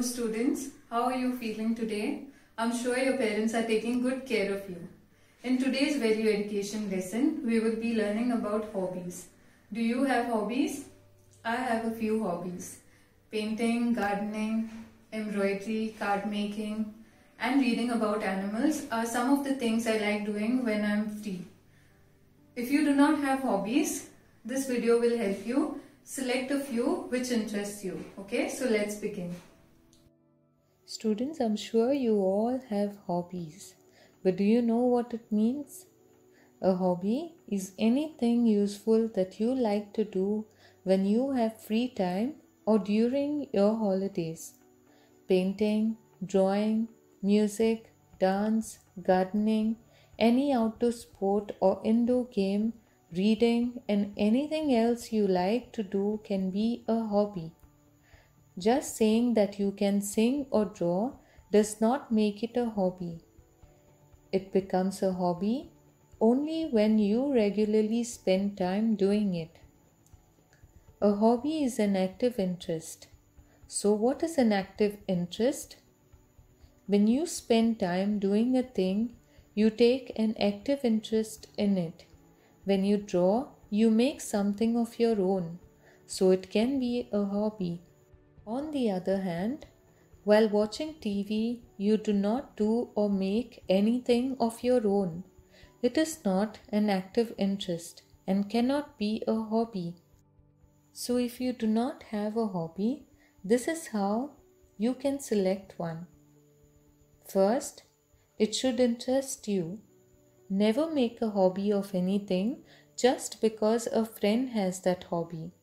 students, how are you feeling today? I'm sure your parents are taking good care of you. In today's value education lesson, we will be learning about hobbies. Do you have hobbies? I have a few hobbies. Painting, gardening, embroidery, card making, and reading about animals are some of the things I like doing when I'm free. If you do not have hobbies, this video will help you select a few which interests you. Okay, so let's begin. Students, I'm sure you all have hobbies, but do you know what it means? A hobby is anything useful that you like to do when you have free time or during your holidays. Painting, drawing, music, dance, gardening, any outdoor sport or indoor game, reading, and anything else you like to do can be a hobby. Just saying that you can sing or draw does not make it a hobby. It becomes a hobby only when you regularly spend time doing it. A hobby is an active interest. So what is an active interest? When you spend time doing a thing, you take an active interest in it. When you draw, you make something of your own, so it can be a hobby. On the other hand, while watching TV, you do not do or make anything of your own. It is not an active interest and cannot be a hobby. So if you do not have a hobby, this is how you can select one. First, it should interest you. Never make a hobby of anything just because a friend has that hobby.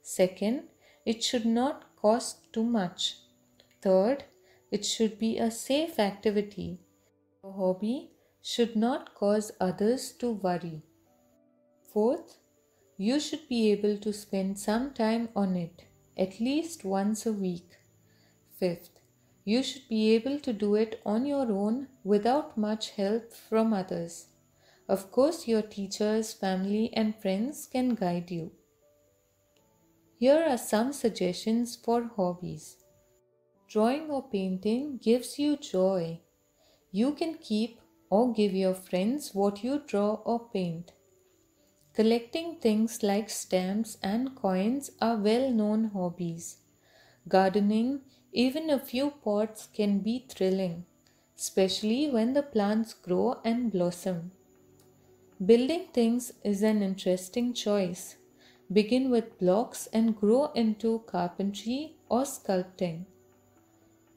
Second, it should not cost too much. Third, it should be a safe activity. A hobby should not cause others to worry. Fourth, you should be able to spend some time on it, at least once a week. Fifth, you should be able to do it on your own without much help from others. Of course, your teachers, family, and friends can guide you. Here are some suggestions for hobbies. Drawing or painting gives you joy. You can keep or give your friends what you draw or paint. Collecting things like stamps and coins are well-known hobbies. Gardening, even a few pots, can be thrilling, especially when the plants grow and blossom. Building things is an interesting choice. Begin with blocks and grow into carpentry or sculpting.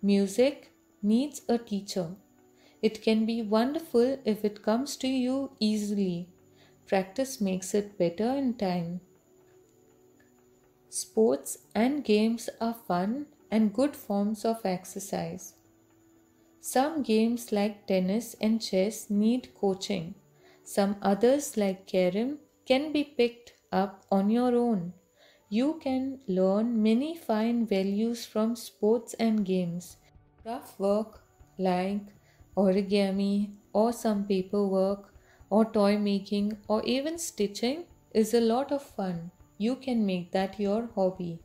Music needs a teacher. It can be wonderful if it comes to you easily. Practice makes it better in time. Sports and games are fun and good forms of exercise. Some games like tennis and chess need coaching. Some others like carom can be picked up on your own. You can learn many fine values from sports and games. Rough work like origami or some paperwork or toy making or even stitching is a lot of fun. You can make that your hobby.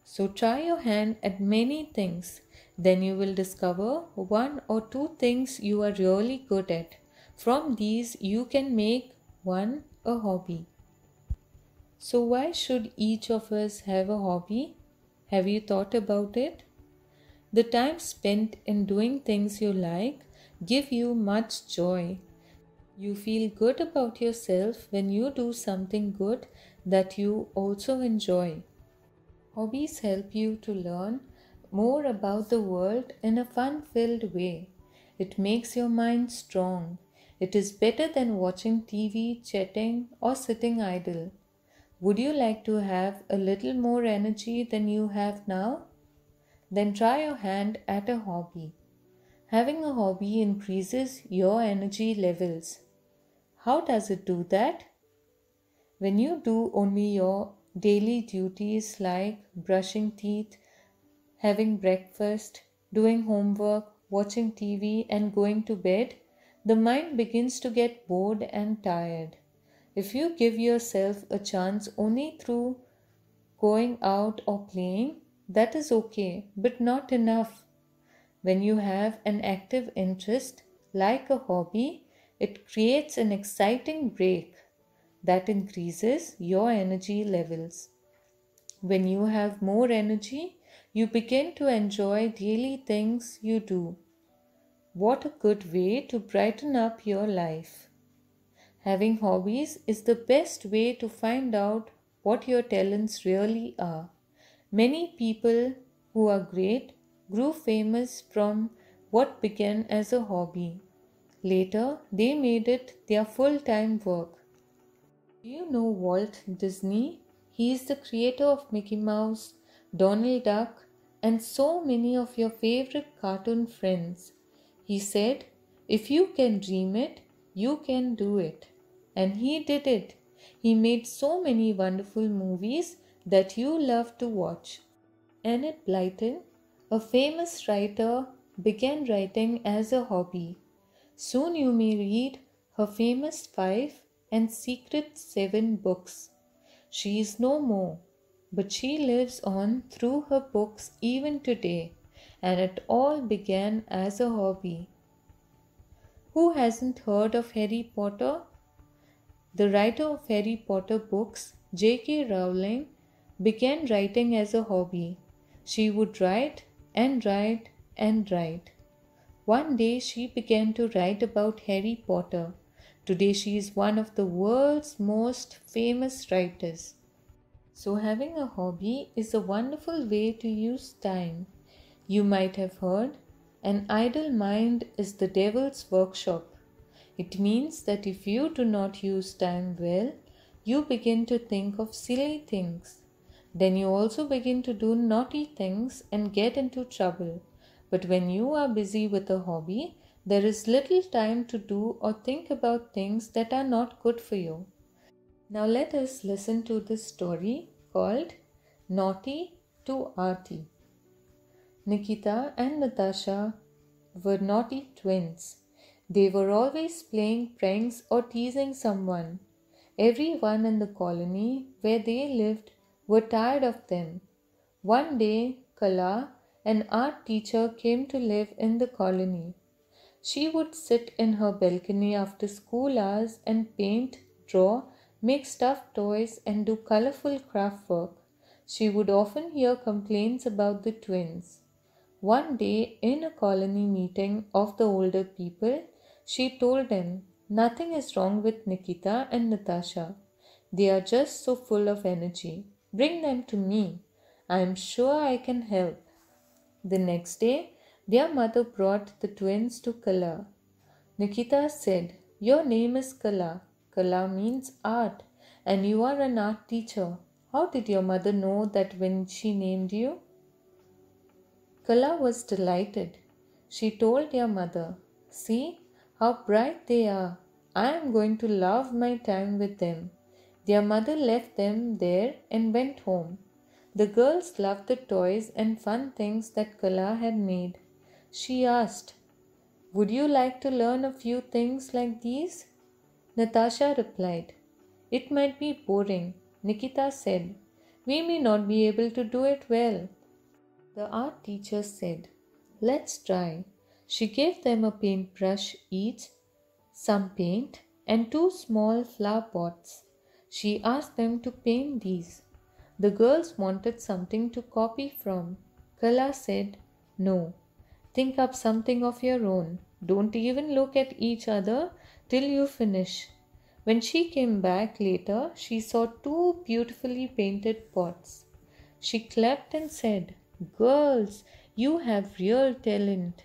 So try your hand at many things. Then you will discover one or two things you are really good at. From these you can make one a hobby. So why should each of us have a hobby? Have you thought about it? The time spent in doing things you like give you much joy. You feel good about yourself when you do something good that you also enjoy. Hobbies help you to learn more about the world in a fun-filled way. It makes your mind strong. It is better than watching TV, chatting, or sitting idle. Would you like to have a little more energy than you have now? Then try your hand at a hobby. Having a hobby increases your energy levels. How does it do that? When you do only your daily duties like brushing teeth, having breakfast, doing homework, watching TV, and going to bed, the mind begins to get bored and tired. If you give yourself a chance only through going out or playing, That is okay, but not enough. When you have an active interest, like a hobby, it creates an exciting break that increases your energy levels. When you have more energy, you begin to enjoy daily things you do. What a good way to brighten up your life. Having hobbies is the best way to find out what your talents really are. Many people who are great grew famous from what began as a hobby. Later, they made it their full time work. Do you know Walt Disney? He is the creator of Mickey Mouse, Donald Duck, and so many of your favorite cartoon friends. He said, if you can dream it, you can do it. And he did it. He made so many wonderful movies that you love to watch. Enid Blyton, a famous writer, began writing as a hobby. Soon you may read her famous 5 and secret 7 books. She is no more, but she lives on through her books even today, and it all began as a hobby. Who hasn't heard of Harry Potter? The writer of Harry Potter books, J.K. Rowling, began writing as a hobby. She would write and write and write. One day she began to write about Harry Potter. Today she is one of the world's most famous writers. So, having a hobby is a wonderful way to use time. You might have heard, an idle mind is the devil's workshop. It means that if you do not use time well, you begin to think of silly things. Then you also begin to do naughty things and get into trouble. But when you are busy with a hobby, there is little time to do or think about things that are not good for you. Now let us listen to this story called Naughty to Aarti. Nikita and Natasha were naughty twins. They were always playing pranks or teasing someone. Everyone in the colony where they lived were tired of them. One day, Kala, an art teacher, came to live in the colony. She would sit in her balcony after school hours and paint, draw, make stuffed toys, and do colorful craft work. She would often hear complaints about the twins. One day, in a colony meeting of the older people, she told them, nothing is wrong with Nikita and Natasha. They are just so full of energy. Bring them to me. I am sure I can help. The next day, their mother brought the twins to Kala. Nikita said, your name is Kala. Kala means art, and you are an art teacher. How did your mother know that when she named you? Kala was delighted. She told their mother, see how bright they are. I am going to love my time with them. Their mother left them there and went home. The girls loved the toys and fun things that Kala had made. She asked, would you like to learn a few things like these? Natasha replied, it might be boring. Nikita said, we may not be able to do it well. The art teacher said, let's try. She gave them a paintbrush each, some paint, and 2 small flower pots. She asked them to paint these. The girls wanted something to copy from. Kala said, no. Think up something of your own. Don't even look at each other till you finish. When she came back later, she saw 2 beautifully painted pots. She clapped and said, girls, you have real talent.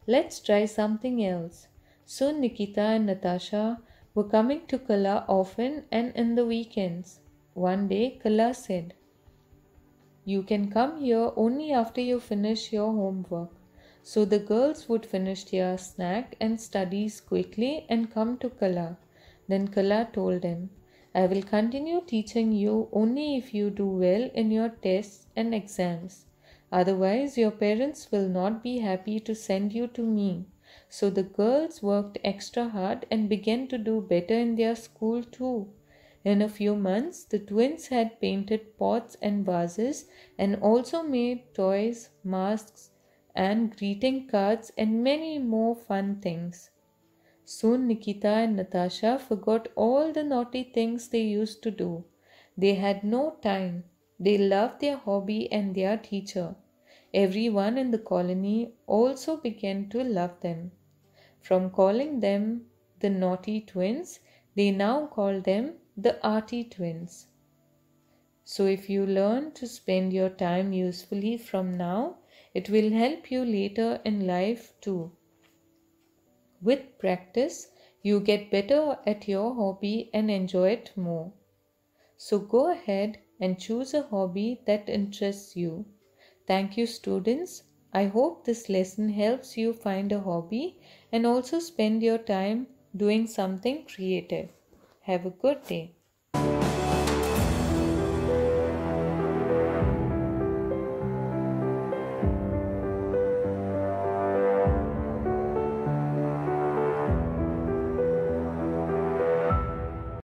Let's try something else. Soon Nikita and Natasha were coming to Kala often and in the weekends. One day Kala said, you can come here only after you finish your homework. So the girls would finish their snack and studies quickly and come to Kala. Then Kala told them, I will continue teaching you only if you do well in your tests and exams. Otherwise, your parents will not be happy to send you to me. So the girls worked extra hard and began to do better in their school too. In a few months, the twins had painted pots and vases and also made toys, masks, and greeting cards and many more fun things. Soon Nikita and Natasha forgot all the naughty things they used to do. They had no time. They loved their hobby and their teacher. Everyone in the colony also began to love them. From calling them the naughty twins, they now call them the arty twins. So if you learn to spend your time usefully from now, it will help you later in life too. With practice, you get better at your hobby and enjoy it more. So go ahead and choose a hobby that interests you. Thank you, students. I hope this lesson helps you find a hobby and also spend your time doing something creative. Have a good day.